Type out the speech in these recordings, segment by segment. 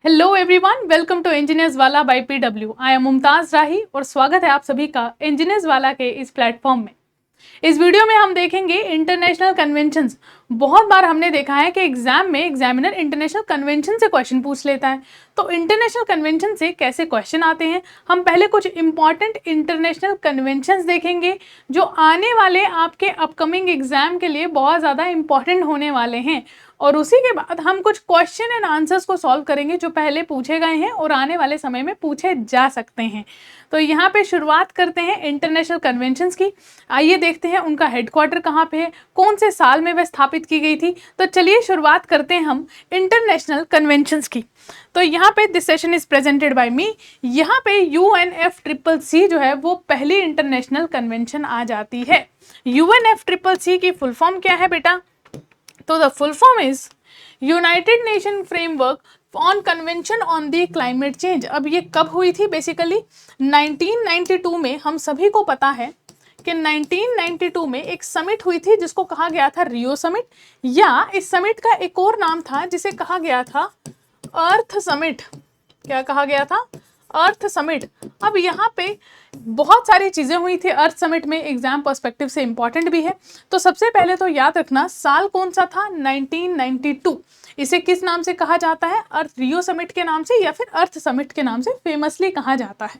Hello everyone, welcome to engineers Wala by PW. I am Mumtaz Rahi और स्वागत है आप सभी का इंजीनियर्स वाला के इस प्लेटफॉर्म में। इस वीडियो में हम देखेंगे इंटरनेशनल कन्वेंशंस। बहुत बार हमने देखा है कि एग्जाम में एग्जामिनर इंटरनेशनल कन्वेंशन से क्वेश्चन पूछ लेता है। तो इंटरनेशनल कन्वेंशन से कैसे क्वेश्चन आते हैं, हम पहले कुछ इंपॉर्टेंट इंटरनेशनल कन्वेंशंस देखेंगे जो आने वाले आपके अपकमिंग एग्जाम के लिए बहुत ज़्यादा इंपॉर्टेंट होने वाले हैं। और उसी के बाद हम कुछ क्वेश्चन एंड आंसर्स को सॉल्व करेंगे जो पहले पूछे गए हैं और आने वाले समय में पूछे जा सकते हैं। तो यहाँ पे शुरुआत करते हैं इंटरनेशनल कन्वेंशंस की। आइए देखते हैं उनका हेडक्वार्टर कहाँ पे है, कौन से साल में वह स्थापित की गई थी। तो चलिए शुरुआत करते हैं हम इंटरनेशनल कन्वेंशंस की। तो यहाँ पे this session is presented by me. यहाँ पे UNFCCC जो है वो पहली इंटरनेशनल कन्वेंशन आ जाती है। UNFCCC की फुल फॉर्म क्या है बेटा? तो the full form is United nation framework on convention on the climate change. अब ये कब हुई थी? बेसिकली 1992 में। हम सभी को पता है कि 1992 में एक समिट हुई थी जिसको कहा गया था रियो समिट, या इस समिट का एक और नाम था जिसे कहा गया था अर्थ समिट। क्या कहा गया था? अर्थ समिट। अब यहाँ पे बहुत सारी चीजें हुई थी अर्थ समिट में, एग्जाम पर्सपेक्टिव से इंपॉर्टेंट भी है। तो सबसे पहले तो याद रखना साल कौन सा था? 1992। इसे किस नाम से कहा जाता है? अर्थ रियो समिट के नाम से या फिर अर्थ समिट के नाम से फेमसली कहा जाता है।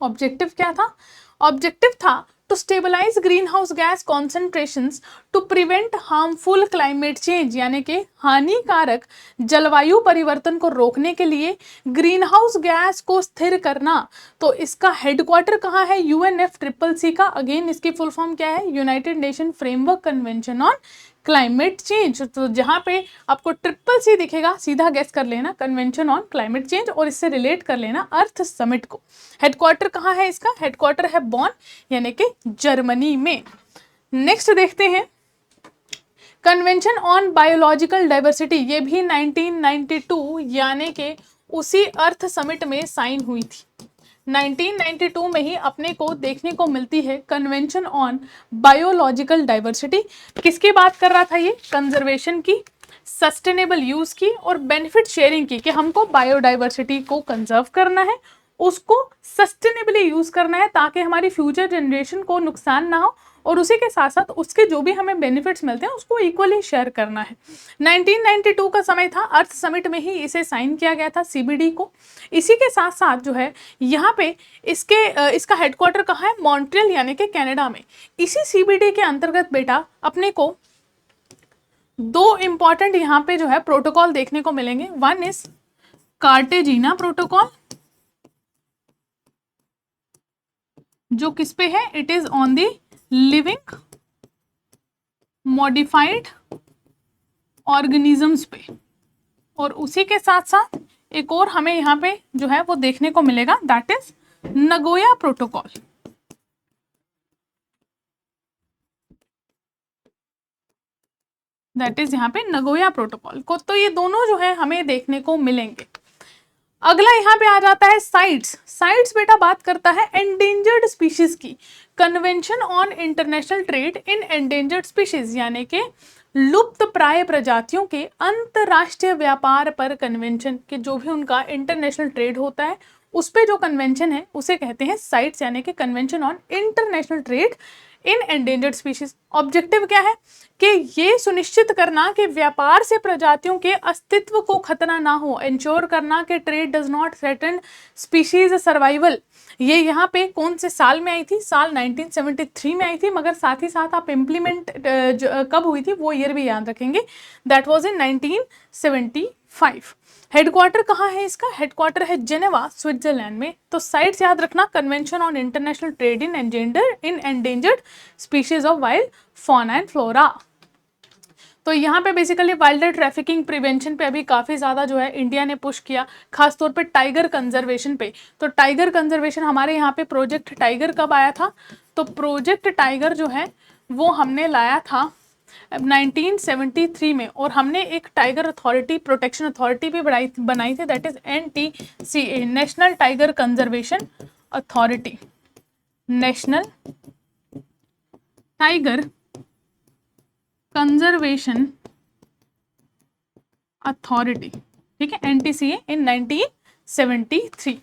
ऑब्जेक्टिव क्या था? ऑब्जेक्टिव था to stabilise green house gas concentrations to prevent harmful climate change, यानी कि हानिकारक जलवायु परिवर्तन को रोकने के लिए ग्रीन हाउस गैस को स्थिर करना। तो इसका हेडक्वार्टर कहाँ है? UNFCCC का। अगेन इसकी फुल फॉर्म क्या है? United nation framework convention on climate change. तो जहां पे आपको CCC दिखेगा सीधा गेस कर लेना कन्वेंशन ऑन क्लाइमेट चेंज और इससे रिलेट कर लेना अर्थ समिट को। हेडक्वार्टर कहाँ है इसका? हेडक्वार्टर है बॉन यानी कि जर्मनी में। नेक्स्ट देखते हैं कन्वेंशन ऑन बायोलॉजिकल डाइवर्सिटी। ये भी 1992 यानी कि उसी अर्थ समिट में साइन हुई थी। 1992 में ही अपने को देखने को मिलती है कन्वेंशन ऑन बायोलॉजिकल डाइवर्सिटी। किसकी बात कर रहा था ये? कंजर्वेशन की, सस्टेनेबल यूज की और बेनिफिट शेयरिंग की, कि हमको बायोडाइवर्सिटी को कंजर्व करना है, उसको सस्टेनेबली यूज करना है ताकि हमारी फ्यूचर जनरेशन को नुकसान ना हो, और उसी के साथ साथ उसके जो भी हमें बेनिफिट्स मिलते हैं उसको इक्वली शेयर करना है। 1992 का समय था, अर्थ समिट में ही इसे साइन किया गया था CBD को। इसी के साथ साथ जो है यहाँ पे इसका हेडक्वार्टर कहाँ है? मॉन्ट्रियल यानी कि कनाडा में। इसी CBD के अंतर्गत बेटा अपने को दो इंपॉर्टेंट यहाँ पे जो है प्रोटोकॉल देखने को मिलेंगे। वन इज कार्टेजिना प्रोटोकॉल, जो किस पे है? It is on the living modified organisms पे। और उसी के साथ साथ एक और हमें यहाँ पे जो है वो देखने को मिलेगा, that is Nagoya protocol. That is यहाँ पे नगोया प्रोटोकॉल को। तो ये दोनों जो है हमें देखने को मिलेंगे। अगला यहाँ पे आ जाता है साइट्स। साइट्स बेटा बात करता है एंडेंजर्ड स्पीशीज की। Convention on international trade in endangered species यानी कि लुप्त प्राय प्रजातियों के अंतरराष्ट्रीय व्यापार पर कन्वेंशन के जो भी उनका इंटरनेशनल ट्रेड होता है उस पे जो कन्वेंशन है उसे कहते हैं साइट्स यानी कि convention on international trade in endangered species. Objective क्या है? कि ये सुनिश्चित करना कि व्यापार से प्रजातियों के अस्तित्व को खतरा ना हो, इंश्योर करना कि trade does not threaten species survival. ये यहाँ पे कौन से साल में आई थी? साल 1973 में आई थी, मगर साथ ही साथ आप इम्प्लीमेंट कब हुई थी वो ईयर भी याद रखेंगे, दैट वाज इन 1975। हेडक्वार्टर कहाँ है इसका? हेडक्वार्टर है जेनेवा स्विट्जरलैंड में। तो साइट्स याद रखना, convention on international trade in endangered species of wild fauna and flora. तो यहाँ पे बेसिकली वाइल्ड ट्रैफिकिंग प्रिवेंशन पे अभी काफ़ी ज़्यादा जो है इंडिया ने पुश किया, खासतौर पे टाइगर कंजर्वेशन पे। तो टाइगर कंजर्वेशन हमारे यहाँ पे प्रोजेक्ट टाइगर कब आया था? तो प्रोजेक्ट टाइगर जो है वो हमने लाया था 1973 में, और हमने एक टाइगर अथॉरिटी, प्रोटेक्शन अथॉरिटी भी बनाई थी, that is NTCA, national tiger conservation authority. National tiger conservation authority, ठीक है, NTCA इन 1973।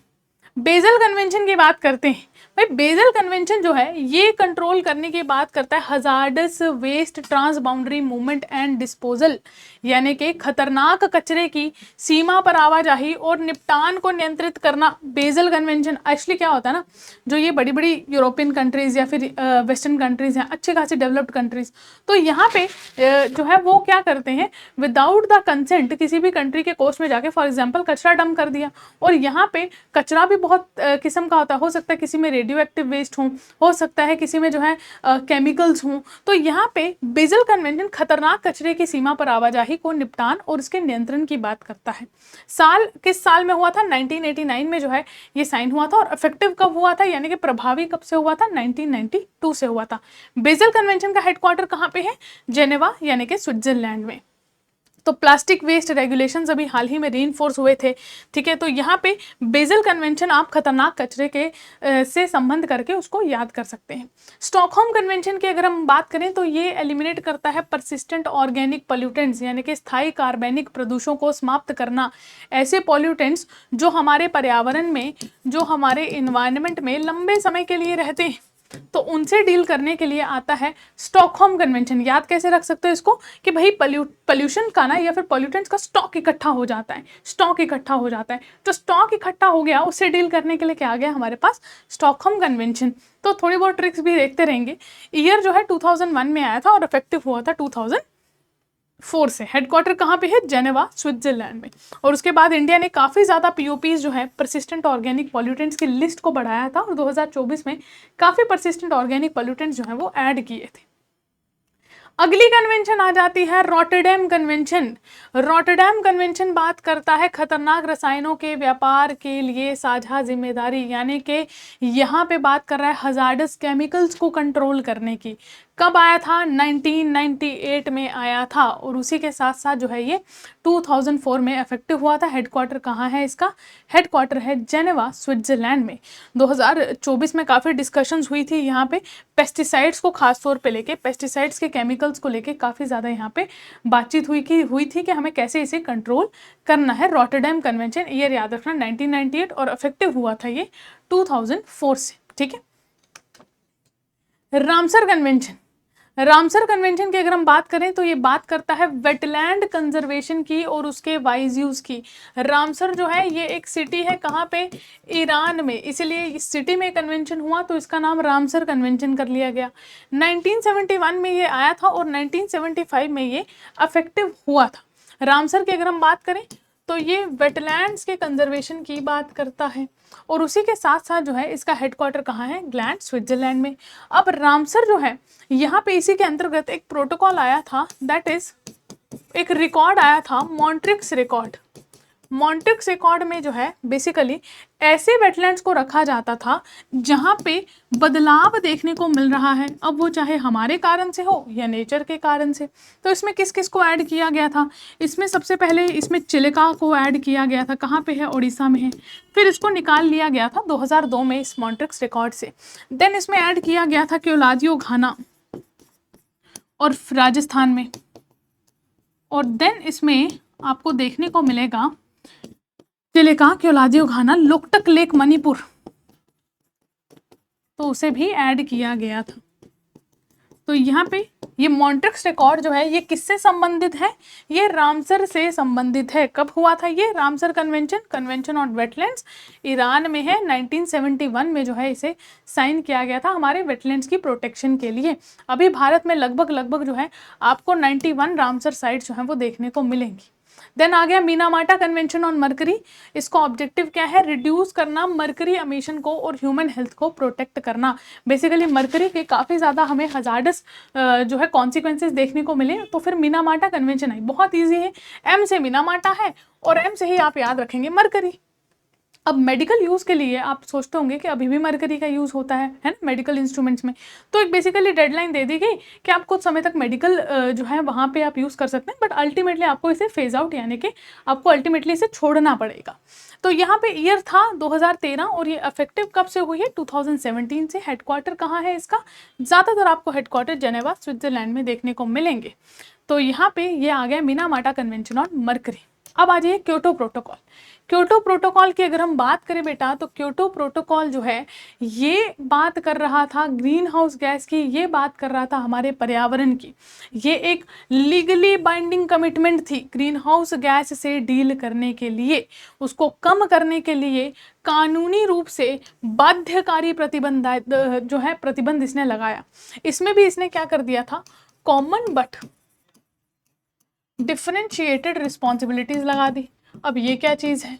बेजल कन्वेंशन की बात करते हैं। भाई बेजल कन्वेंशन जो है ये कंट्रोल करने की बात करता है hazardous waste transboundary movement and disposal, यानी कि खतरनाक कचरे की सीमा पर आवाजाही और निपटान को नियंत्रित करना। बेजल कन्वेंशन एक्चुअली क्या होता है ना, जो ये बड़ी बड़ी यूरोपियन कंट्रीज या फिर वेस्टर्न कंट्रीज हैं, अच्छी खासी डेवलप्ड कंट्रीज, तो यहाँ पे जो है वो क्या करते हैं, विदाउट द कंसेंट किसी भी कंट्री के कोस्ट में जाके फॉर एग्जाम्पल कचरा डंप कर दिया, और यहाँ पे कचरा भी बहुत किस्म का होता है, हो सकता है किसी में रेडियो एक्टिव वेस्ट हो सकता है किसी में जो है केमिकल्स हों, तो यहाँ पे बेजल कन्वेंशन खतरनाक कचरे की सीमा पर आवाजाही को निपटान और उसके नियंत्रण की बात करता है। किस साल में हुआ था, 1989 में जो है ये साइन हुआ था, और इफेक्टिव कब हुआ था, यानी कि प्रभावी कब से हुआ था, 1992 से हुआ था। बेजल कन्वेंशन का हेडक्वार्टर कहाँ पे है, जेनेवा यानी कि स्विट्जरलैंड में। तो प्लास्टिक वेस्ट रेगुलेशंस अभी हाल ही में रीइंफोर्स हुए थे, ठीक है, तो यहाँ पे बेजल कन्वेंशन आप खतरनाक कचरे के से संबंध करके उसको याद कर सकते हैं। स्टॉकहोम कन्वेंशन की अगर हम बात करें तो ये एलिमिनेट करता है परसिस्टेंट ऑर्गेनिक पॉल्यूटेंट्स, यानी कि स्थायी कार्बनिक प्रदूषणों को समाप्त करना, ऐसे पॉल्यूटेंट्स जो हमारे पर्यावरण में, जो हमारे इन्वायरमेंट में लंबे समय के लिए रहते हैं, तो उनसे डील करने के लिए आता है स्टॉकहोम कन्वेंशन। याद कैसे रख सकते हो इसको, कि भाई पॉल्यूशन का ना या फिर पॉल्यूटेंट्स का स्टॉक इकट्ठा हो जाता है, स्टॉक इकट्ठा हो जाता है, तो स्टॉक इकट्ठा हो गया, उससे डील करने के लिए क्या आ गया हमारे पास, स्टॉकहोम कन्वेंशन। तो थोड़ी बहुत ट्रिक्स भी देखते रहेंगे। ईयर जो है 2001 में आया था और इफेक्टिव हुआ था 2004 से। हेडक्वार्टर कहाँ पे है, जेनेवा स्विट्जरलैंड में। और उसके बाद इंडिया ने काफ़ी ज़्यादा पीओपीज जो है परसिस्टेंट ऑर्गेनिक पॉल्यूटेंट्स की लिस्ट को बढ़ाया था, और 2024 में काफ़ी परसिस्टेंट ऑर्गेनिक पॉल्यूटेंट्स जो है वो ऐड किए थे। अगली कन्वेंशन आ जाती है रॉटरडैम कन्वेंशन। रॉटरडैम कन्वेंशन बात करता है खतरनाक रसायनों के व्यापार के लिए साझा जिम्मेदारी, यानी कि यहाँ पे बात कर रहा है हजार्डस केमिकल्स को कंट्रोल करने की। कब आया था, 1998 में आया था, और उसी के साथ साथ जो है ये 2004 में इफेक्टिव हुआ था। हेडक्वार्टर कहाँ है इसका, हेडक्वार्टर है जेनेवा स्विट्जरलैंड में। 2024 में काफ़ी डिस्कशंस हुई थी यहाँ पे, पेस्टिसाइड्स को खास तौर पे लेके, पेस्टिसाइड्स के केमिकल्स को लेके काफ़ी ज़्यादा यहाँ पे बातचीत हुई थी कि हमें कैसे इसे कंट्रोल करना है। रॉटरडैम कन्वेंशन ईयर याद रखना 1998, और इफेक्टिव हुआ था ये 2004 से, ठीक है। रामसर कन्वेंशन, रामसर कन्वेंशन की अगर हम बात करें तो ये बात करता है वेटलैंड कंजर्वेशन की और उसके वाइज यूज़ की। रामसर जो है ये एक सिटी है, कहाँ पे, ईरान में, इसीलिए इस सिटी में कन्वेंशन हुआ तो इसका नाम रामसर कन्वेंशन कर लिया गया। 1971 में ये आया था और 1975 में ये अफेक्टिव हुआ था। रामसर की अगर हम बात करें तो ये वेटलैंड्स के कंजर्वेशन की बात करता है, और उसी के साथ साथ जो है इसका हेडक्वार्टर कहाँ है, ग्लैंड स्विट्जरलैंड में। अब रामसर जो है यहाँ पे इसी के अंतर्गत एक प्रोटोकॉल आया था, दैट इज एक रिकॉर्ड आया था मॉन्ट्रिक्स रिकॉर्ड। मॉन्ट्रिक्स रिकॉर्ड में जो है बेसिकली ऐसे वेटलैंड्स को रखा जाता था जहाँ पे बदलाव देखने को मिल रहा है, अब वो चाहे हमारे कारण से हो या नेचर के कारण से। तो इसमें किस किस को ऐड किया गया था, इसमें सबसे पहले इसमें चिलिका को ऐड किया गया था, कहाँ पे है, उड़ीसा में है। फिर इसको निकाल लिया गया था 2002 में इस मॉन्ट्रिक्स रिकॉर्ड से। देन इसमें ऐड किया गया था क्योलादियो घाना और राजस्थान में, और देन इसमें आपको देखने को मिलेगा चिलिका, क्योलादियो घाना, लोकटक लेक मणिपुर, तो उसे भी ऐड किया गया था। तो यहाँ पे ये मॉन्ट्रिक्स रिकॉर्ड जो है ये किससे संबंधित है, ये रामसर से संबंधित है। कब हुआ था ये Ramsar convention, convention on wetlands, Iran में है। 1971 में जो है इसे साइन किया गया था हमारे वेटलैंड्स की प्रोटेक्शन के लिए। अभी भारत में लगभग जो है आपको 91 रामसर साइट्स जो हैं वो देखने को मिलेंगी। देन आ गया मीनामाटा कन्वेंशन ऑन मर्करी। इसका ऑब्जेक्टिव क्या है, रिड्यूस करना मर्करी एमिशन को और ह्यूमन हेल्थ को प्रोटेक्ट करना। बेसिकली मर्करी के काफ़ी ज़्यादा हमें हजार्डस जो है कॉन्सिक्वेंसेस देखने को मिले, तो फिर मीनामाटा कन्वेंशन आई। बहुत ईजी है, एम से मीनामाटा है और एम से ही आप याद रखेंगे मर्करी। अब मेडिकल यूज़ के लिए आप सोचते होंगे कि अभी भी मरकरी का यूज़ होता है ना मेडिकल इंस्ट्रूमेंट्स में, तो एक बेसिकली डेडलाइन दे दी गई कि आप कुछ समय तक मेडिकल जो है वहाँ पे आप यूज़ कर सकते हैं, बट अल्टीमेटली आपको इसे फेज आउट यानी कि आपको अल्टीमेटली इसे छोड़ना पड़ेगा। तो यहाँ पे ईयर था 2013 और ये इफेक्टिव कब से हुई है, 2017 से। हेडक्वार्टर कहाँ है इसका, ज़्यादातर आपको हेडक्वार्टर जेनेवा स्विट्जरलैंड में देखने को मिलेंगे। तो यहाँ पे ये आ गया मीनामाटा कन्वेंशन ऑन मर्करी। अब आ जाइए क्योटो प्रोटोकॉल। क्योटो प्रोटोकॉल की अगर हम बात करें बेटा, तो क्योटो प्रोटोकॉल जो है ये बात कर रहा था ग्रीन हाउस गैस की, ये बात कर रहा था हमारे पर्यावरण की। ये एक लीगली बाइंडिंग कमिटमेंट थी ग्रीन हाउस गैस से डील करने के लिए, उसको कम करने के लिए कानूनी रूप से बाध्यकारी प्रतिबंध जो है प्रतिबंध इसने लगाया। इसमें भी इसने क्या कर दिया था, कॉमन बट डिफरेंशिएटेड रिस्पॉन्सिबिलिटीज लगा दी। अब ये क्या चीज है,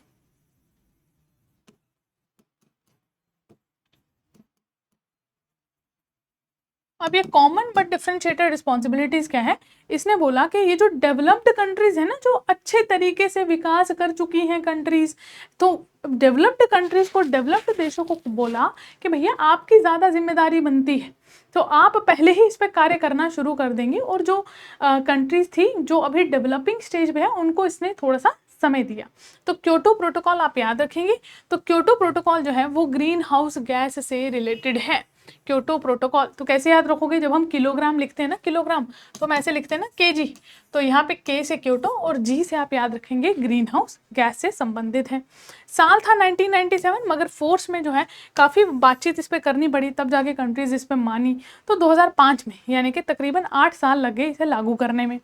अब ये कॉमन बट डिफरेंशिएटेड रिस्पॉन्सिबिलिटीज क्या है, इसने बोला कि ये जो डेवलप्ड कंट्रीज है ना, जो अच्छे तरीके से विकास कर चुकी हैं कंट्रीज, तो डेवलप्ड कंट्रीज को, डेवलप्ड देशों को बोला कि भैया आपकी ज़्यादा जिम्मेदारी बनती है, तो आप पहले ही इस पर कार्य करना शुरू कर देंगे, और जो कंट्रीज थी जो अभी डेवलपिंग स्टेज पे है उनको इसने थोड़ा सा समय दिया। तो क्योटो प्रोटोकॉल आप याद रखेंगे, तो क्योटो प्रोटोकॉल जो है वो ग्रीन हाउस गैस से रिलेटेड है। क्योटो प्रोटोकॉल तो कैसे याद रखोगे, जब हम किलोग्राम लिखते हैं ना, किलोग्राम तो हम ऐसे लिखते हैं ना केजी, तो यहाँ पे के से क्योटो और जी से आप याद रखेंगे ग्रीन हाउस गैस से संबंधित है। साल था 1997, मगर फोर्स में जो है काफ़ी बातचीत इस पर करनी पड़ी, तब जाके कंट्रीज इस पर मानी। तो 2005 में, यानी कि तकरीबन 8 साल लगे इसे लागू करने में।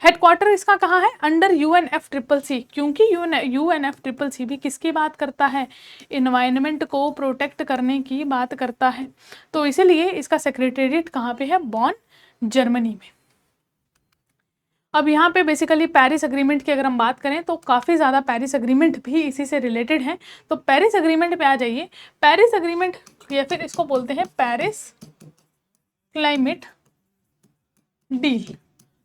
हेडक्वार्टर इसका कहाँ है, अंडर UNFCCC, क्योंकि UNFCCC भी किसकी बात करता है, इन्वायरमेंट को प्रोटेक्ट करने की बात करता है, तो इसीलिए इसका सेक्रेटेरिएट कहाँ पे है, बॉन, जर्मनी में। अब यहाँ पे बेसिकली पेरिस अग्रीमेंट की अगर हम बात करें तो काफ़ी ज़्यादा पेरिस अग्रीमेंट भी इसी से रिलेटेड है। तो पेरिस अग्रीमेंट पे आ जाइए। पेरिस अग्रीमेंट या फिर इसको बोलते हैं पेरिस क्लाइमेट डील।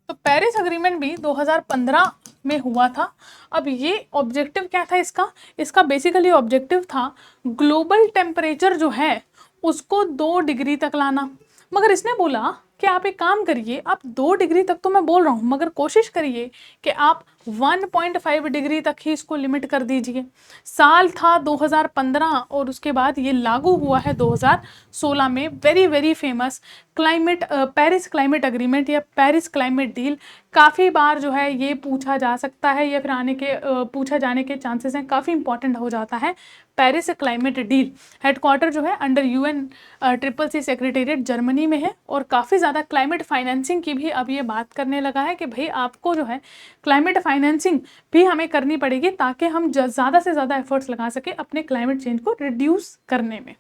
तो पेरिस अग्रीमेंट भी 2015 में हुआ था। अब ये ऑब्जेक्टिव क्या था इसका, इसका बेसिकली ऑब्जेक्टिव था ग्लोबल टेम्परेचर जो है उसको 2 डिग्री तक लाना। मगर इसने बोला कि आप एक काम करिए, आप 2 डिग्री तक तो मैं बोल रहा हूँ, मगर कोशिश करिए कि आप 1.5 डिग्री तक ही इसको लिमिट कर दीजिए। साल था 2015 और उसके बाद ये लागू हुआ है 2016 में। Very famous climate Paris climate agreement या पेरिस क्लाइमेट डील। काफ़ी बार जो है ये पूछा जा सकता है या फिर पूछा जाने के चांसेस हैं, काफ़ी इंपॉर्टेंट हो जाता है। पेरिस क्लाइमेट डील हेडक्वार्टर जो है अंडर UNFCCC सेक्रेटेरिएट जर्मनी में है, और काफ़ी ज़्यादा क्लाइमेट फाइनेंसिंग की भी अब ये बात करने लगा है कि भाई आपको जो है क्लाइमेट फाइनेंसिंग भी हमें करनी पड़ेगी, ताकि हम ज़्यादा से ज़्यादा एफर्ट्स लगा सके अपने क्लाइमेट चेंज को रिड्यूस करने में।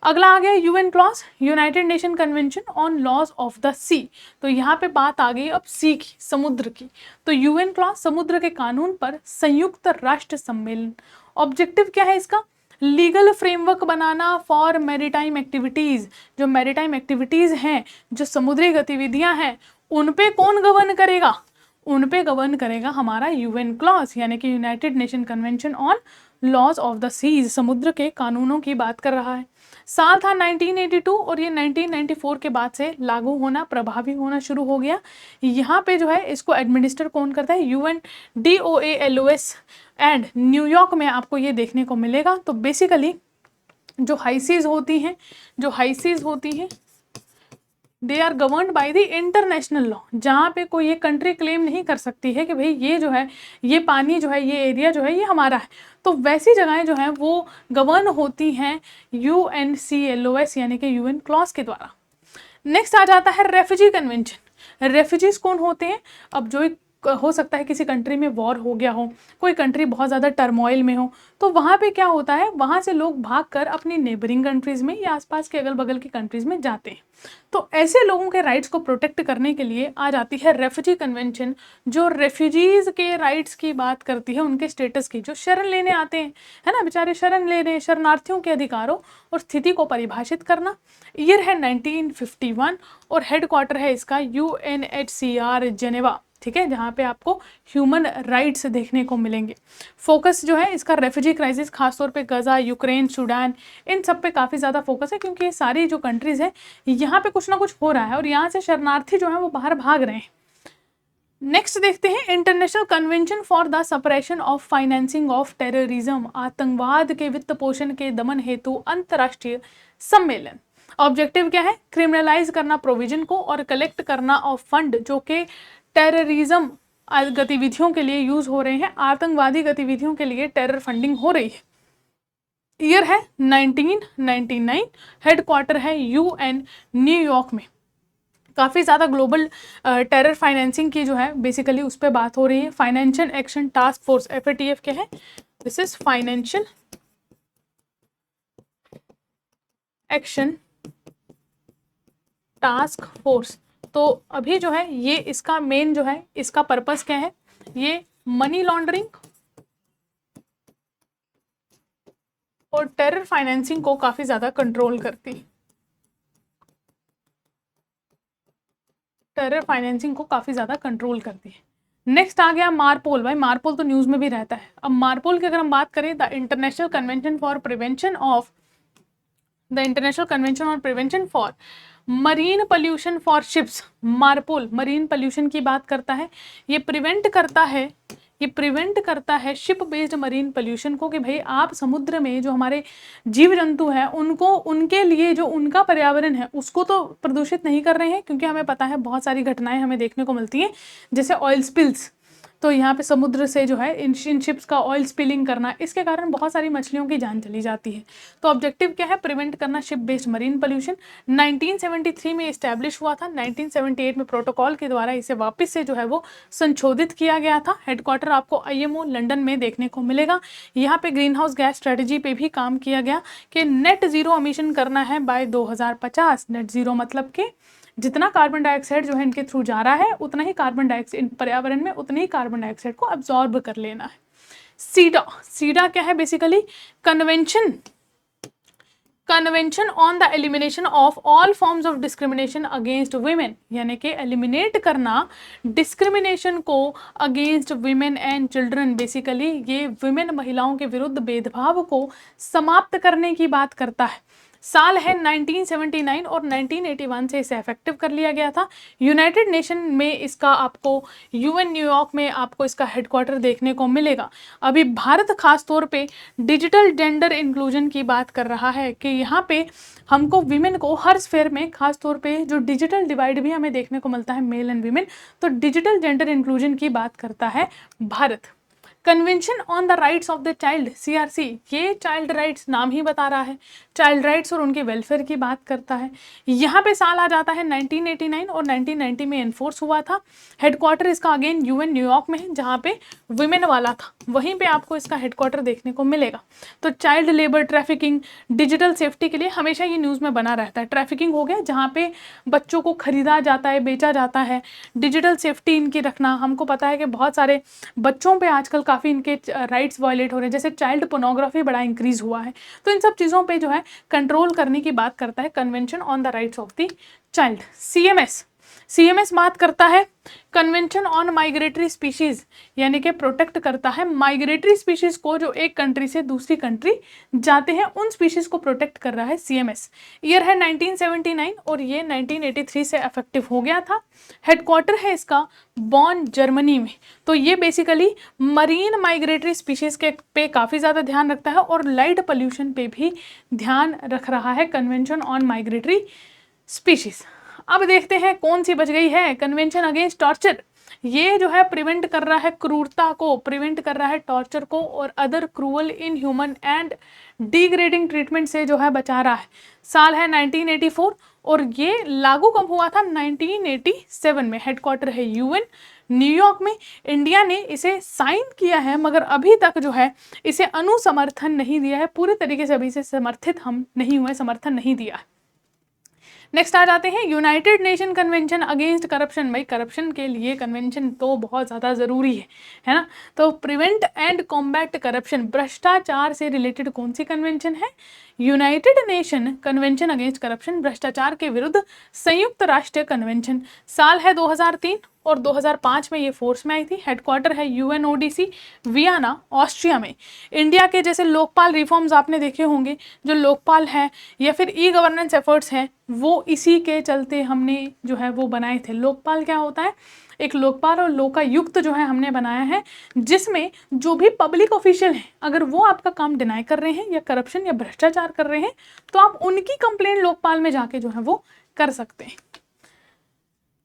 अगला आ गया UN CLOS, United Nation convention on laws of the sea. तो यहाँ पे बात आ गई अब सी की, समुद्र की। तो UN क्लॉज समुद्र के कानून पर संयुक्त राष्ट्र सम्मेलन। ऑब्जेक्टिव क्या है इसका, legal framework banana for maritime activities. जो मैरीटाइम एक्टिविटीज़ हैं, जो समुद्री गतिविधियां हैं, उन पे कौन गवर्न करेगा, उन पे गवर्न करेगा हमारा UN क्लॉज, यानी कि United Nation convention on laws of the Seas, समुद्र के कानूनों की बात कर रहा है। साल था 1982 और ये 1994 के बाद से लागू होना, प्रभावी होना शुरू हो गया। यहाँ पे जो है इसको एडमिनिस्टर कौन करता है, UNDOALOS, एंड न्यूयॉर्क में आपको ये देखने को मिलेगा। तो बेसिकली जो हाई सीज होती हैं they are governed by the international law, जहाँ पे कोई ये कंट्री क्लेम नहीं कर सकती है कि भाई ये जो है, ये पानी जो है, ये एरिया जो है, ये हमारा है। तो वैसी जगहें जो हैं वो गवर्न होती हैं UNCLOS यानी कि UN क्लॉज के द्वारा। नेक्स्ट आ जाता है रेफ्यूजी कन्वेंशन। रेफ्यूजीज कौन होते हैं, अब जो एक हो सकता है किसी कंट्री में वॉर हो गया हो, कोई कंट्री बहुत ज़्यादा टर्मोइल में हो, तो वहाँ पे क्या होता है, वहाँ से लोग भागकर अपनी नेबरिंग कंट्रीज़ में या आसपास के अगल बगल की कंट्रीज़ में जाते हैं। तो ऐसे लोगों के राइट्स को प्रोटेक्ट करने के लिए आ जाती है रेफ्यूजी कन्वेंशन, जो रेफ्यूजीज़ के राइट्स की बात करती है, उनके स्टेटस की, जो शरण लेने आते हैं, है ना, बेचारे शरण ले रहे हैं, शरणार्थियों के अधिकारों और स्थिति को परिभाषित करना। ईयर है 1951 और हेडक्वार्टर है इसका UNHCR जेनेवा, ठीक है, जहाँ पे आपको ह्यूमन राइट्स देखने को मिलेंगे। फोकस जो है इसका रेफ्यूजी क्राइसिस, खासतौर पे गजा, यूक्रेन, सूडान, इन सब पे काफ़ी ज़्यादा फोकस है, क्योंकि ये सारी जो कंट्रीज़ हैं यहाँ पे कुछ ना कुछ हो रहा है और यहाँ से शरणार्थी जो है वो बाहर भाग रहे हैं। नेक्स्ट देखते हैं international convention for the suppression of financing of terrorism, आतंकवाद के वित्त पोषण के दमन हेतु अंतर्राष्ट्रीय सम्मेलन। ऑब्जेक्टिव क्या है, क्रिमिनलाइज करना प्रोविजन को और कलेक्ट करना ऑफ फंड जो कि टेररिज्म गतिविधियों के लिए यूज हो रहे हैं, आतंकवादी गतिविधियों के लिए टेरर फंडिंग हो रही है। ईयर है 1999, हेडक्वार्टर है यूएन न्यूयॉर्क में। काफ़ी ज़्यादा ग्लोबल टेरर फाइनेंसिंग की जो है बेसिकली उस पर बात हो रही है। Financial action task force, FATF के है, this is financial action task force. तो अभी जो है ये इसका मेन जो है इसका पर्पस क्या है, ये मनी लॉन्ड्रिंग और टेरर फाइनेंसिंग को काफ़ी ज़्यादा कंट्रोल करती है, टेरर फाइनेंसिंग को काफ़ी ज़्यादा कंट्रोल करती है। नेक्स्ट आ गया मारपोल। भाई मारपोल तो न्यूज़ में भी रहता है। अब मारपोल की अगर हम बात करें, the international convention for prevention for marine pollution for ships. मारपोल marine pollution की बात करता है, ये प्रिवेंट करता है शिप बेस्ड मरीन पोल्यूशन को, कि भाई आप समुद्र में जो हमारे जीव जंतु हैं उनको, उनके लिए जो उनका पर्यावरण है उसको तो प्रदूषित नहीं कर रहे हैं, क्योंकि हमें पता है बहुत सारी घटनाएं हमें देखने को मिलती हैं जैसे ऑयल स्पिल्स। तो यहाँ पे समुद्र से जो है इन शिप्स का ऑयल स्पिलिंग करना, इसके कारण बहुत सारी मछलियों की जान चली जाती है। तो ऑब्जेक्टिव क्या है, प्रिवेंट करना शिप बेस्ड मरीन पोल्यूशन। 1973 में इस्टेब्लिश हुआ था, 1978 में प्रोटोकॉल के द्वारा इसे वापस से जो है वो संशोधित किया गया था। हेडक्वार्टर आपको IMO लंदन में देखने को मिलेगा। यहाँ पे ग्रीन हाउस गैस स्ट्रेटेजी पे भी काम किया गया कि नेट जीरो एमिशन करना है बाय 2050। नेट जीरो मतलब कि जितना कार्बन डाइऑक्साइड जो है इनके थ्रू जा रहा है उतना ही कार्बन डाइऑक्साइड पर्यावरण में, उतने ही कार्बन डाइऑक्साइड को अब्जॉर्ब कर लेना है। सीडा क्या है, basically convention on the elimination of all forms of discrimination against women, यानी कि एलिमिनेट करना डिस्क्रिमिनेशन को against women and children. Basically ये वीमेन महिलाओं के विरुद्ध भेदभाव को समाप्त करने की बात करता है। साल है 1979 और 1981 से इसे इफेक्टिव कर लिया गया था। यूनाइटेड नेशन में इसका आपको UN न्यूयॉर्क में आपको इसका हेडक्वार्टर देखने को मिलेगा। अभी भारत खास तौर पे डिजिटल जेंडर इंक्लूजन की बात कर रहा है कि यहाँ पे हमको विमेन को हर स्फेयर में, खास तौर पे जो डिजिटल डिवाइड भी हमें देखने को मिलता है मेल एंड विमेन, तो डिजिटल जेंडर इंक्लूजन की बात करता है Bharat. Convention on the rights of the child, CRC, ये चाइल्ड राइट्स नाम ही बता रहा है, चाइल्ड राइट्स और उनके वेलफेयर की बात करता है। यहाँ पे साल आ जाता है 1989 और 1990 में एनफोर्स हुआ था। हेडक्वार्टर इसका अगेन UN न्यूयॉर्क में है, जहाँ पे विमेन वाला था, वहीं पे आपको इसका हेडक्वार्टर देखने को मिलेगा। तो child labour, trafficking, digital safety के लिए हमेशा ये न्यूज़ में बना रहता है। ट्रैफिकिंग हो गया जहाँ पे बच्चों को खरीदा जाता है, बेचा जाता है। डिजिटल सेफ्टी इनकी रखना, हमको पता है कि बहुत सारे बच्चों पे आजकल काफ़ी इनके राइट्स वायलेट हो रहे हैं, जैसे चाइल्ड पोर्नोग्राफी बड़ा इंक्रीज हुआ है। तो इन सब चीज़ों पे जो है कंट्रोल करने की बात करता है convention on the rights of the child. CMS बात करता है कन्वेंशन ऑन माइग्रेटरी स्पीशीज, यानी कि प्रोटेक्ट करता है माइग्रेटरी स्पीशीज को जो एक कंट्री से दूसरी कंट्री जाते हैं, उन स्पीशीज को प्रोटेक्ट कर रहा है CMS। ईयर है 1979 और ये 1983 से इफेक्टिव हो गया था। हेडक्वार्टर है इसका बॉन, जर्मनी में। तो ये बेसिकली मरीन माइग्रेटरी स्पीशीज के पे काफ़ी ज़्यादा ध्यान रखता है और लाइट पोल्यूशन पे भी ध्यान रख रहा है कन्वेंशन ऑन माइग्रेटरी स्पीशीज। अब देखते हैं कौन सी बच गई है, कन्वेंशन अगेंस्ट टॉर्चर। ये जो है प्रिवेंट कर रहा है क्रूरता को, प्रिवेंट कर रहा है टॉर्चर को और other cruel, inhuman and degrading treatment से जो है बचा रहा है। साल है 1984 और ये लागू कब हुआ था, 1987 में। हेडक्वार्टर है UN न्यूयॉर्क में। इंडिया ने इसे साइन किया है मगर अभी तक जो है इसे अनुसमर्थन नहीं दिया है, पूरे तरीके से अभी से समर्थित हम नहीं हुए, समर्थन नहीं दिया है। नेक्स्ट आ जाते हैं United Nation convention against corruption. भाई करप्शन के लिए कन्वेंशन तो बहुत ज़्यादा ज़रूरी है ना। तो प्रिवेंट एंड कॉम्बैट करप्शन, भ्रष्टाचार से रिलेटेड कौन सी कन्वेंशन है, United Nation convention against corruption, भ्रष्टाचार के विरुद्ध संयुक्त राष्ट्र कन्वेंशन। साल है 2003 और 2005 में ये फोर्स में आई थी। हेडक्वार्टर है UNODC वियना, ऑस्ट्रिया में। इंडिया के जैसे लोकपाल रिफॉर्म्स आपने देखे होंगे, जो लोकपाल है या फिर E-गवर्नेंस एफर्ट्स हैं, वो इसी के चलते हमने जो है वो बनाए थे। लोकपाल क्या होता है, एक लोकपाल और लोकायुक्त जो है हमने बनाया है, जिसमें जो भी पब्लिक ऑफिशियल हैं अगर वो आपका काम डिनाई कर रहे हैं या करप्शन या भ्रष्टाचार कर रहे हैं तो आप उनकी कंप्लेंट लोकपाल में जाके जो है वो कर सकते हैं।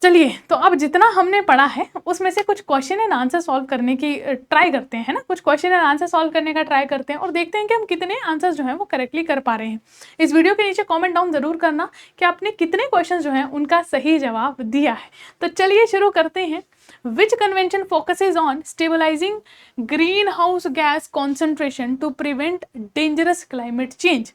चलिए, तो अब जितना हमने पढ़ा है उसमें से कुछ क्वेश्चन एंड आंसर सॉल्व करने की ट्राई करते हैं, है ना। कुछ क्वेश्चन एंड आंसर सॉल्व करने का ट्राई करते हैं और देखते हैं कि हम कितने आंसर्स जो हैं वो करेक्टली कर पा रहे हैं। इस वीडियो के नीचे कमेंट डाउन जरूर करना कि आपने कितने क्वेश्चन जो हैं उनका सही जवाब दिया है। तो चलिए शुरू करते हैं। Which convention focuses on stabilising green house gas concentration to prevent dangerous climate change.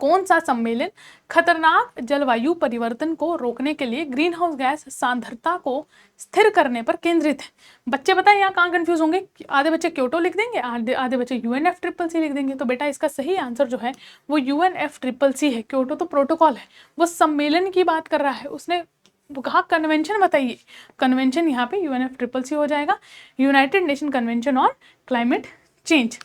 कौन सा सम्मेलन खतरनाक जलवायु परिवर्तन को रोकने के लिए ग्रीन हाउस गैस सांद्रता को स्थिर करने पर केंद्रित है। बच्चे बताएं यहाँ कहाँ कंफ्यूज होंगे। आधे बच्चे क्योटो लिख देंगे, आधे बच्चे UNFCCC लिख देंगे। तो बेटा इसका सही आंसर जो है वो UNFCCC है। क्योटो तो प्रोटोकॉल है, वो सम्मेलन की बात कर रहा है। उसने कहा कन्वेंशन बताइए, कन्वेंशन यहाँ पे UNFCCC हो जाएगा, United Nation convention on climate change.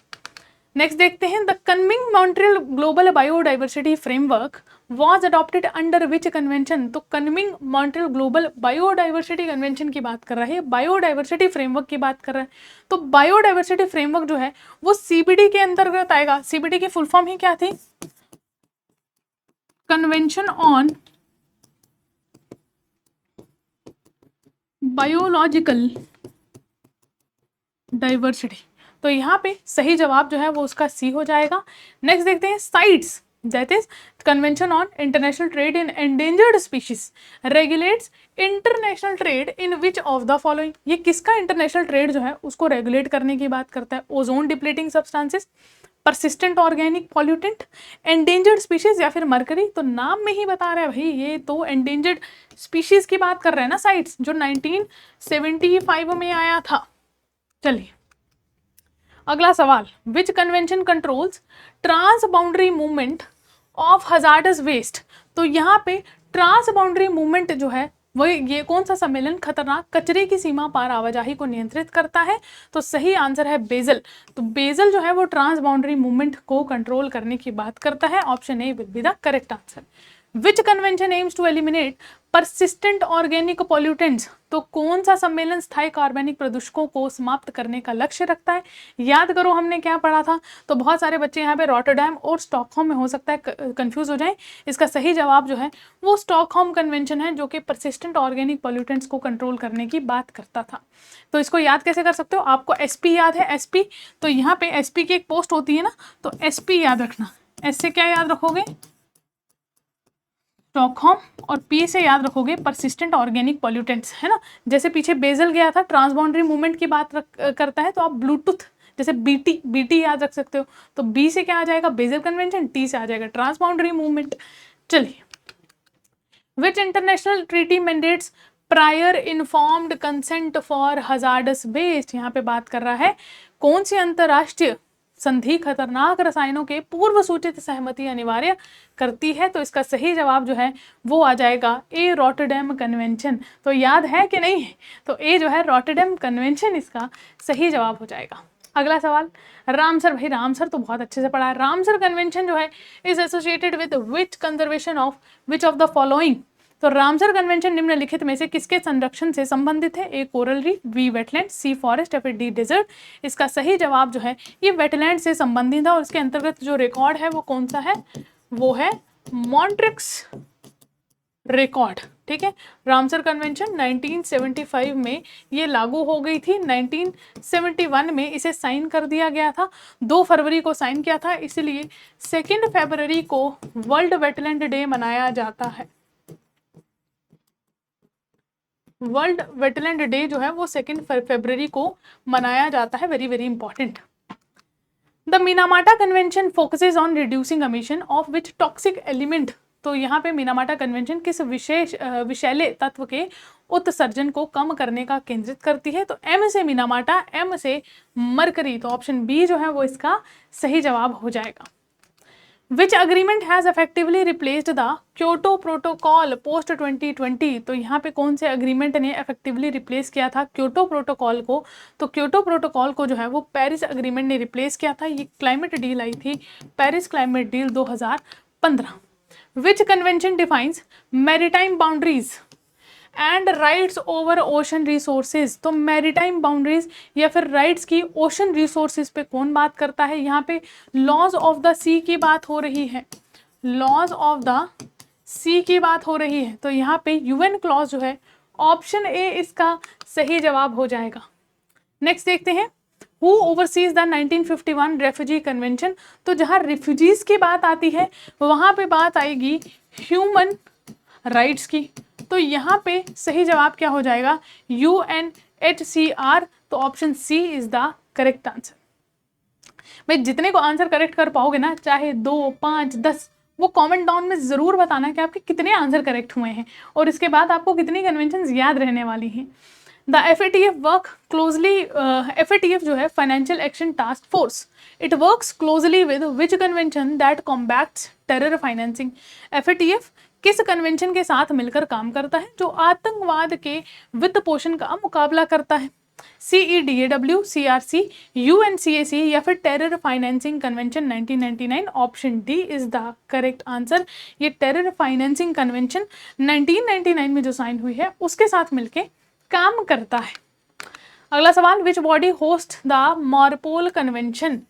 Next देखते हैं, the Kunming Montreal global biodiversity framework was adopted under which convention. तो Kunming Montreal global biodiversity convention की बात कर रहा है, बायोडाइवर्सिटी फ्रेमवर्क की बात कर रहा है। तो बायोडाइवर्सिटी फ्रेमवर्क जो है वो CBD के अंतर्गत आएगा। CBD की फुल फॉर्म ही क्या थी? Convention on biological diversity. तो यहाँ पे सही जवाब जो है वो उसका C हो जाएगा। नेक्स्ट देखते हैं, sites that is convention on international trade in endangered species regulates international trade in which of the following. ये किसका इंटरनेशनल ट्रेड जो है उसको रेगुलेट करने की बात करता है? Ozone depleting substances, persistent organic pollutant, endangered species या फिर मरकरी। तो नाम में ही बता रहा है भाई ये तो एंडेंजर्ड स्पीशीज की बात कर रहे हैं ना, साइट्स जो 1975 में आया था। चलिए अगला सवाल, which convention controls transboundary movement of hazardous waste. तो यहाँ पे ट्रांस बाउंड्री मूवमेंट जो है वो ये कौन सा सम्मेलन खतरनाक कचरे की सीमा पार आवाजाही को नियंत्रित करता है? तो सही आंसर है बेजल। तो बेजल जो है वो ट्रांस बाउंड्री मूवमेंट को कंट्रोल करने की बात करता है। Option A will be the correct answer. Which convention aims to eliminate persistent organic pollutants. तो कौन सा सम्मेलन स्थायी कार्बनिक प्रदूषकों को समाप्त करने का लक्ष्य रखता है? याद करो हमने क्या पढ़ा था। तो बहुत सारे बच्चे यहाँ पे रॉटरडैम और स्टॉकहोम में हो सकता है कंफ्यूज हो जाए। इसका सही जवाब जो है वो स्टॉकहोम कन्वेंशन है, जो कि परसिस्टेंट ऑर्गेनिक पॉल्यूटेंट्स को कंट्रोल करने की बात करता था। तो इसको याद कैसे कर सकते हो? आपको SP याद है, SP। तो यहाँ पे SP की एक पोस्ट होती है ना, तो SP याद रखना। S से क्या याद रखोगे? स्टॉकहोम, और P से याद रखोगे परसिस्टेंट ऑर्गेनिक पॉल्यूटेंट्स, है ना। जैसे पीछे बेजल गया था, ट्रांसबाउंड्री मूवमेंट की बात करता है, तो आप ब्लूटूथ जैसे BT याद रख सकते हो। तो B से क्या आ जाएगा? Bezel convention. T से आ जाएगा ट्रांसबाउंड्री मूवमेंट। चलिए, which international treaty mandates prior informed consent for hazardous waste. यहाँ पे बात कर रहा है कौन सी अंतरराष्ट्रीय संधि खतरनाक रसायनों के पूर्व सूचित सहमति अनिवार्य करती है? तो इसका सही जवाब जो है वो आ जाएगा ए, रॉटरडैम कन्वेंशन। तो याद है कि नहीं है? तो ए जो है रॉटरडैम कन्वेंशन इसका सही जवाब हो जाएगा। अगला सवाल, रामसर। भाई रामसर तो बहुत अच्छे से पढ़ा है। रामसर कन्वेंशन जो है is associated with which conservation of which of the following. तो रामसर कन्वेंशन निम्नलिखित में से किसके संरक्षण से संबंधित है? ए, कोरल रीफ, बी, वेटलैंड, सी, फॉरेस्ट या फिर डी, डेजर्ट। इसका सही जवाब जो है ये वेटलैंड से संबंधित है, और इसके अंतर्गत जो रिकॉर्ड है वो कौन सा है? वो है मॉन्ट्रिक्स रिकॉर्ड। ठीक है, रामसर कन्वेंशन 1975 में ये लागू हो गई थी। 1971 में इसे साइन कर दिया गया था, 2 फरवरी को साइन किया था, इसलिए 2 फरवरी को वर्ल्ड वेटलैंड डे मनाया जाता है। वर्ल्ड वेटलैंड डे जो है वो 2 फरवरी को मनाया जाता है। Very very important. The Minamata convention focuses on reducing emission of which toxic element. तो यहाँ पे मिनामाटा कन्वेंशन किस विषैले तत्व के उत्सर्जन को कम करने का केंद्रित करती है? तो M से मिनामाटा, M से मरकरी। तो ऑप्शन बी जो है वो इसका सही जवाब हो जाएगा। Which agreement has effectively replaced the Kyoto protocol post 2020। तो यहाँ पे कौन से अग्रीमेंट ने इफेक्टिवली रिप्लेस किया था क्योटो प्रोटोकॉल को? तो क्योटो प्रोटोकॉल को जो है वो पेरिस अग्रीमेंट ने रिप्लेस किया था। ये क्लाइमेट डील आई थी, Paris climate deal 2015। Which convention defines maritime boundaries and rights over ocean resources. तो मैरीटाइम बाउंड्रीज या फिर राइट्स की ओशन रिसोर्सेज पे कौन बात करता है? यहाँ पे लॉज ऑफ द सी की बात हो रही है, लॉज ऑफ द सी की बात हो रही है। तो यहाँ पे UN क्लॉज जो है ऑप्शन ए इसका सही जवाब हो जाएगा। नेक्स्ट देखते हैं, who overseas the 1951 refugee convention. तो जहाँ रिफ्यूजीज की बात आती है वहाँ पे बात आएगी ह्यूमन राइट्स की। तो यहाँ पे सही जवाब क्या हो जाएगा, UNHCR। तो option C is the correct answer. भाई जितने को आंसर करेक्ट कर पाओगे ना, चाहे 2, 5, 10, वो कमेंट डाउन में ज़रूर बताना कि आपके कितने आंसर करेक्ट हुए हैं और इसके बाद आपको कितनी कन्वेंशन याद रहने वाली हैं। The FATF work closely, FATF जो है financial action task force, it works closely with which convention that combats terror financing. FATF किस कन्वेंशन के साथ मिलकर काम करता है जो आतंकवाद के वित्त पोषण का मुकाबला करता है? CEDAW, CRC, UNCAC या फिर terror financing convention 1999। Option D is the correct answer. ये टेरर फाइनेंसिंग कन्वेंशन 1999 में जो साइन हुई है उसके साथ मिलके काम करता है। अगला सवाल, which body host the MARPOL convention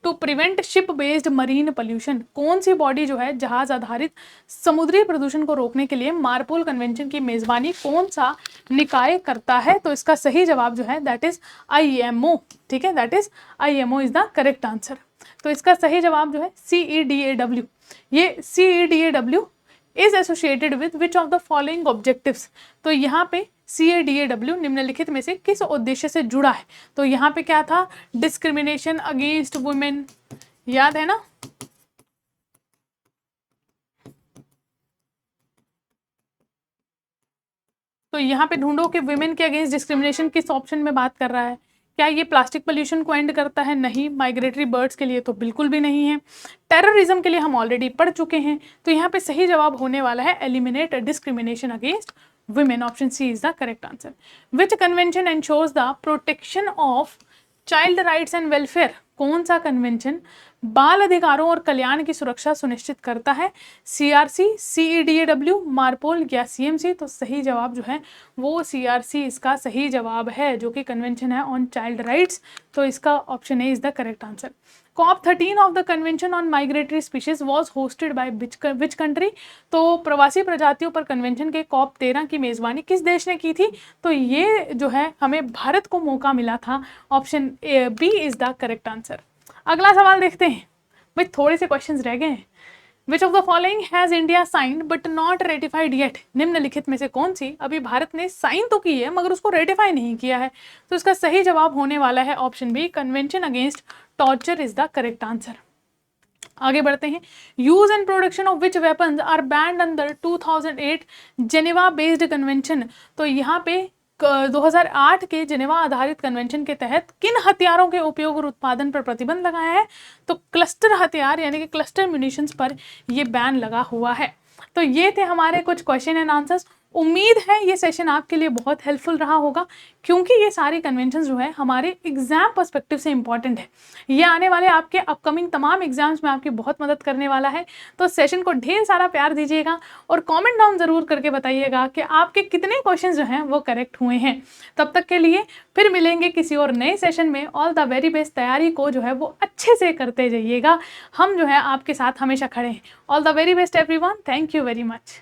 to prevent ship based marine pollution. कौन सी बॉडी जो है जहाज आधारित समुद्री प्रदूषण को रोकने के लिए मार्पोल कन्वेंशन की मेजबानी कौन सा निकाय करता है? तो इसका सही जवाब जो है दैट इज IMO। ठीक है, that is IMO is the correct answer. तो इसका सही जवाब जो है CEDAW। ये CEDAW is associated with which of the following objectives. तो यहाँ पे CEDAW निम्नलिखित में से किस उद्देश्य से जुड़ा है? तो यहाँ पे क्या था, डिस्क्रिमिनेशन अगेंस्ट वुमेन, याद है ना? तो यहाँ पे ढूंढो कि वुमेन के अगेंस्ट डिस्क्रिमिनेशन किस ऑप्शन में बात कर रहा है। क्या ये प्लास्टिक पोल्यूशन को एंड करता है? नहीं। माइग्रेटरी बर्ड्स के लिए तो बिल्कुल भी नहीं है। टेररिज्म के लिए हम ऑलरेडी पढ़ चुके हैं। तो यहाँ पे सही जवाब होने वाला है eliminate discrimination against women. Option C is the correct answer. Which convention ensures the protection of child rights and welfare. कौन सा कन्वेंशन बाल अधिकारों और कल्याण की सुरक्षा सुनिश्चित करता है? CRC, CEDAW, मार्पोल या CMC। तो सही जवाब जो है वो CRC इसका सही जवाब है, जो कि कन्वेंशन है ऑन चाइल्ड राइट्स। तो इसका option A is the correct answer. COP13 of the convention on migratory species was hosted by which country. तो प्रवासी प्रजातियों पर कन्वेंशन के COP13 की मेजबानी किस देश ने की थी? तो ये जो है हमें भारत को मौका मिला था। Option B is the correct answer. अगला सवाल देखते हैं, भाई थोड़े से क्वेश्चंस रह गए हैं। Which of the following has India signed but not ratified yet. निम्नलिखित में से कौन सी अभी भारत ने साइन तो की है मगर उसको रेटिफाई नहीं किया है? तो इसका सही जवाब होने वाला है option B, convention against torture is the correct answer. आगे बढ़ते हैं, use and production of which weapons are banned under 2008 Geneva based convention. तो यहाँ पे 2008 के जेनेवा आधारित कन्वेंशन के तहत किन हथियारों के उपयोग और उत्पादन पर प्रतिबंध लगाया है? तो क्लस्टर हथियार यानी कि क्लस्टर म्यूनिशंस पर यह बैन लगा हुआ है। तो ये थे हमारे कुछ क्वेश्चन एंड आंसर्स। उम्मीद है ये सेशन आपके लिए बहुत हेल्पफुल रहा होगा, क्योंकि ये सारी कन्वेंशंस जो है हमारे एग्जाम पर्सपेक्टिव से इंपॉर्टेंट है। ये आने वाले आपके अपकमिंग तमाम एग्जाम्स में आपकी बहुत मदद करने वाला है। तो सेशन को ढेर सारा प्यार दीजिएगा और कमेंट डाउन ज़रूर करके बताइएगा कि आपके कितने क्वेश्चन जो हैं वो करेक्ट हुए हैं। तब तक के लिए फिर मिलेंगे किसी और नए सेशन में। All the very best. तैयारी को जो है वो अच्छे से करते जाइएगा। हम जो है आपके साथ हमेशा खड़े हैं। All the very best everyone. Thank you very much.